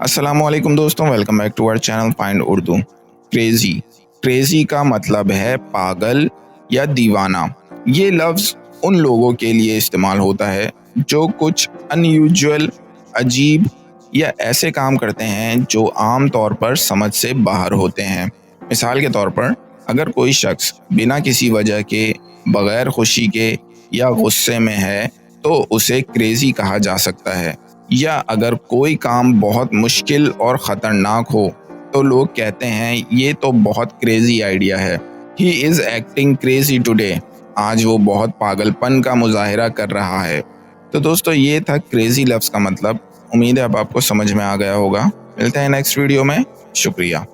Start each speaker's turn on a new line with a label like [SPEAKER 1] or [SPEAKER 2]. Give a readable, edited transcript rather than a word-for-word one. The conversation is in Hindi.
[SPEAKER 1] अस्सलामुअलैकुम दोस्तों, welcome back to our channel find Urdu. Crazy crazy का मतलब है पागल या दीवाना। ये लफ्ज़ उन लोगों के लिए इस्तेमाल होता है जो कुछ अनयूजुअल, अजीब या ऐसे काम करते हैं जो आम तौर पर समझ से बाहर होते हैं। मिसाल के तौर पर, अगर कोई शख्स बिना किसी वजह के, बगैर खुशी के या गुस्से में है तो उसे क्रेजी कहा जा सकता है। या अगर कोई काम बहुत मुश्किल और ख़तरनाक हो तो लोग कहते हैं ये तो बहुत क्रेजी आइडिया है। He is acting crazy today. आज वो बहुत पागलपन का मुजाहिरा कर रहा है। तो दोस्तों, ये था क्रेजी लफ्ज़ का मतलब। उम्मीद है अब आपको समझ में आ गया होगा। मिलते हैं नेक्स्ट वीडियो में। शुक्रिया।